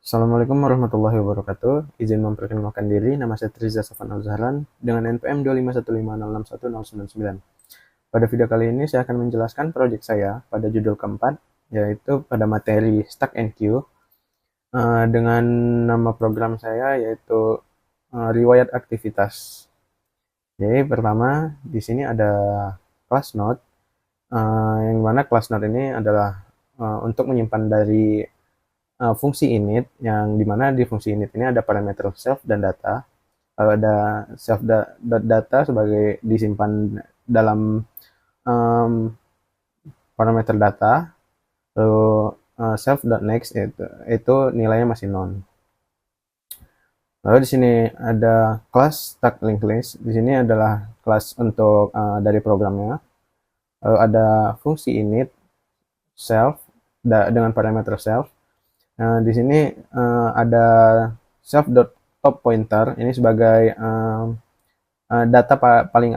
Assalamualaikum warahmatullahi wabarakatuh. Izin memperkenalkan diri, nama saya Triza Safan Al-Zahran dengan NPM 251506099. Pada video kali ini saya akan menjelaskan proyek saya pada judul keempat, yaitu pada materi Stack and Queue, dengan nama program saya yaitu riwayat aktivitas. Jadi pertama di sini ada class node, yang mana class node ini adalah untuk menyimpan dari fungsi init, yang dimana di fungsi init ini ada parameter self dan data. Lalu ada data sebagai disimpan dalam um, parameter data. Lalu self.next itu nilainya masih none. Lalu di sini ada kelas stack linked list. Di sini adalah kelas untuk dari programnya. Lalu ada fungsi init self dengan parameter self. Di sini ada self.top pointer ini sebagai data paling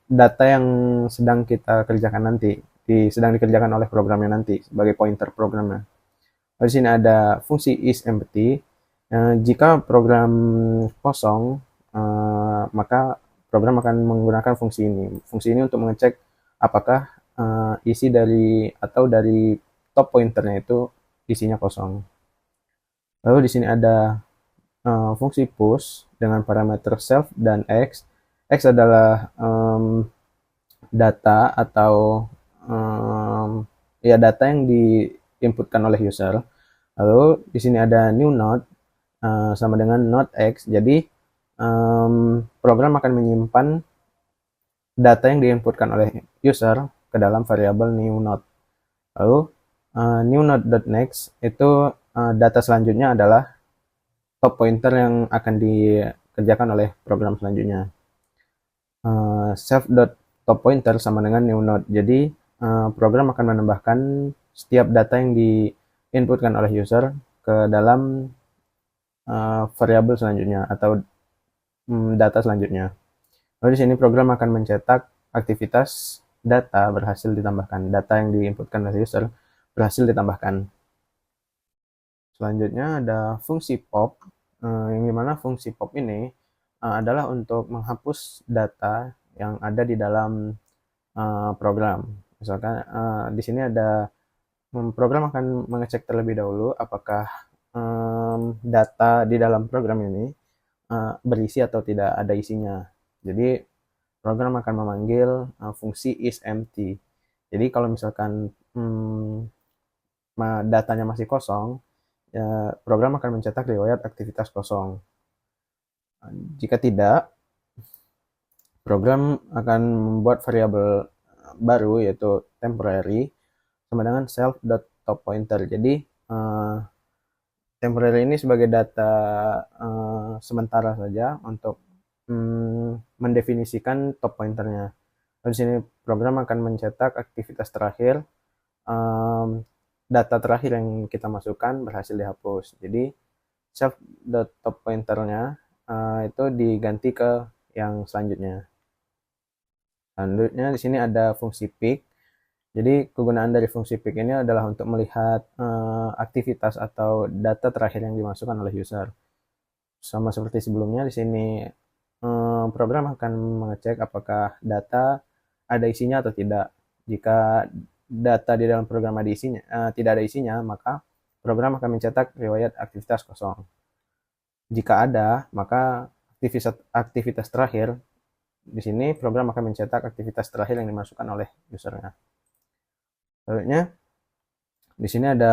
data yang sedang kita kerjakan nanti, sedang dikerjakan oleh programnya nanti sebagai pointer programnya. Lalu di sini ada fungsi isEmpty. Jika program kosong, maka program akan menggunakan fungsi ini. Fungsi ini untuk mengecek apakah isi dari atau dari top pointernya itu isinya kosong. Lalu di sini ada fungsi push dengan parameter self dan x. X adalah data atau ya data yang diinputkan oleh user. Lalu di sini ada new node sama dengan node x. Jadi program akan menyimpan data yang diinputkan oleh user ke dalam variabel new node. Lalu new node.next itu data selanjutnya adalah top pointer yang akan dikerjakan oleh program selanjutnya. Self.top pointer sama dengan new node. Jadi program akan menambahkan setiap data yang diinputkan oleh user ke dalam variabel selanjutnya atau data selanjutnya. Lalu di sini program akan mencetak aktivitas data berhasil ditambahkan. Data yang diinputkan oleh user berhasil ditambahkan. Selanjutnya ada fungsi pop, yang dimana fungsi pop ini adalah untuk menghapus data yang ada di dalam program. Misalkan di sini ada program akan mengecek terlebih dahulu apakah data di dalam program ini berisi atau tidak ada isinya. Jadi program akan memanggil fungsi isEmpty. Jadi kalau misalkan datanya masih kosong, program akan mencetak riwayat aktivitas kosong. Jika tidak, program akan membuat variabel baru yaitu temporary sama dengan self.topPointer. Jadi temporary ini sebagai data sementara saja untuk mendefinisikan top pointernya. Di sini program akan mencetak aktivitas terakhir, data terakhir yang kita masukkan berhasil dihapus. Jadi self.top pointernya itu diganti ke yang selanjutnya. Selanjutnya di sini ada fungsi pick. Jadi kegunaan dari fungsi pick ini adalah untuk melihat aktivitas atau data terakhir yang dimasukkan oleh user. Sama seperti sebelumnya, di sini program akan mengecek apakah data ada isinya atau tidak. Jika data di dalam program ada isinya, tidak ada isinya, maka program akan mencetak riwayat aktivitas kosong. Jika ada, maka aktivitas terakhir di sini program akan mencetak aktivitas terakhir yang dimasukkan oleh usernya. Selanjutnya di sini ada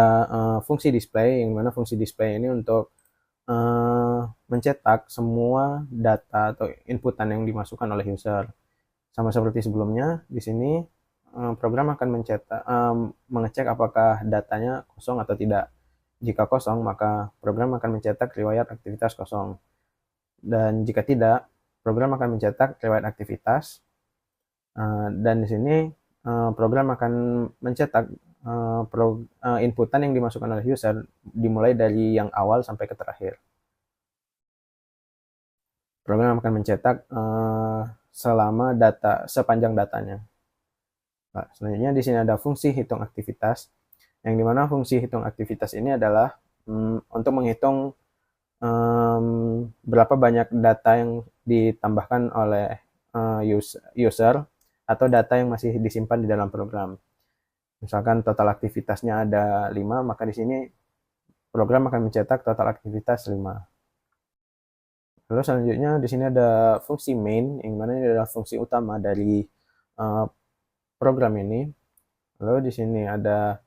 fungsi display, yang mana fungsi display ini untuk mencetak semua data atau inputan yang dimasukkan oleh user. Sama seperti sebelumnya, di sini program akan mengecek apakah datanya kosong atau tidak. Jika kosong, maka program akan mencetak riwayat aktivitas kosong. Dan jika tidak, program akan mencetak riwayat aktivitas. Dan di sini program akan mencetak inputan yang dimasukkan oleh user dimulai dari yang awal sampai ke terakhir. Program akan mencetak selama sepanjang datanya. Nah, selanjutnya di sini ada fungsi hitung aktivitas, yang dimana fungsi hitung aktivitas ini adalah untuk menghitung berapa banyak data yang ditambahkan oleh user atau data yang masih disimpan di dalam program. Misalkan total aktivitasnya ada 5, maka di sini program akan mencetak total aktivitas 5. Lalu selanjutnya di sini ada fungsi main, yang mana ini adalah fungsi utama dari program ini. Lalu di sini ada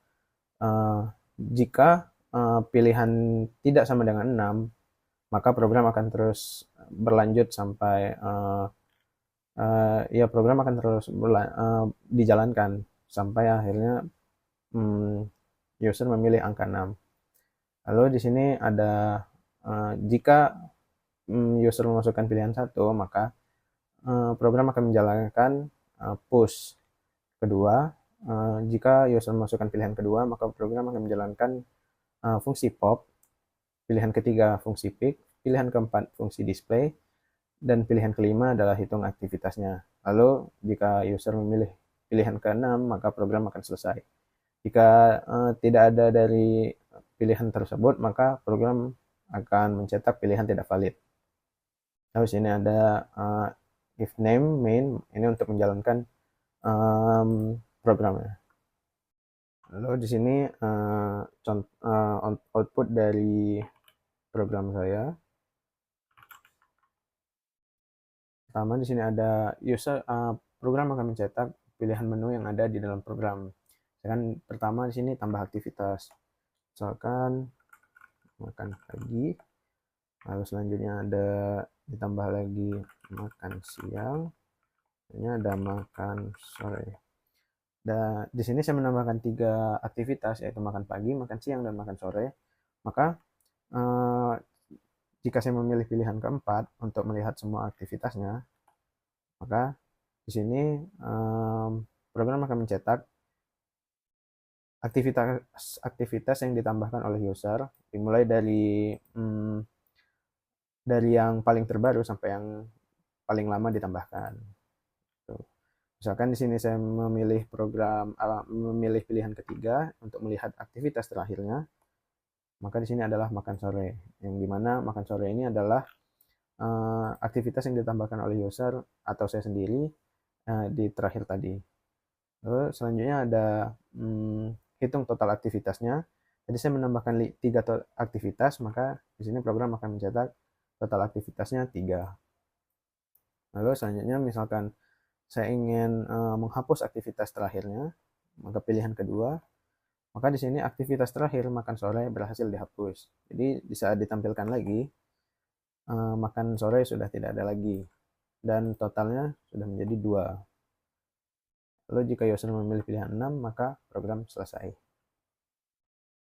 jika pilihan tidak sama dengan 6, maka program akan terus berlanjut sampai ya program akan terus dijalankan sampai akhirnya user memilih angka 6. Lalu di sini ada jika user memasukkan pilihan 1, maka program akan menjalankan push. Kedua, jika user memasukkan pilihan kedua, maka program akan menjalankan fungsi pop. Pilihan ketiga fungsi pick, pilihan keempat fungsi display, dan pilihan kelima adalah hitung aktivitasnya. Lalu jika user memilih pilihan ke-6, maka program akan selesai. Jika tidak ada dari pilihan tersebut, maka program akan mencetak pilihan tidak valid. Lalu sini ada if name main, ini untuk menjalankan programnya. Lalu di sini output dari program saya. Pertama di sini ada user program akan mencetak pilihan menu yang ada di dalam program. Misalkan pertama di sini tambah aktivitas. Misalkan makan pagi. Lalu selanjutnya ada ditambah lagi makan siang. Ini ada makan sore. Dan di sini saya menambahkan 3 aktivitas, yaitu makan pagi, makan siang, dan makan sore. Maka jika saya memilih pilihan keempat untuk melihat semua aktivitasnya, maka di sini program akan mencetak aktivitas yang ditambahkan oleh user, dimulai dari yang paling terbaru sampai yang paling lama ditambahkan. Misalkan di sini saya memilih memilih pilihan ketiga untuk melihat aktivitas terakhirnya, maka di sini adalah makan sore, yang dimana makan sore ini adalah aktivitas yang ditambahkan oleh user atau saya sendiri di terakhir tadi. Lalu selanjutnya ada hitung total aktivitasnya. Jadi saya menambahkan 3 aktivitas, maka di sini program akan mencetak total aktivitasnya 3. Lalu selanjutnya misalkan saya ingin menghapus aktivitas terakhirnya, maka pilihan kedua, maka di sini aktivitas terakhir makan sore berhasil dihapus. Jadi di saat ditampilkan lagi, makan sore sudah tidak ada lagi, dan totalnya sudah menjadi 2. Lalu jika user memilih pilihan 6, maka program selesai.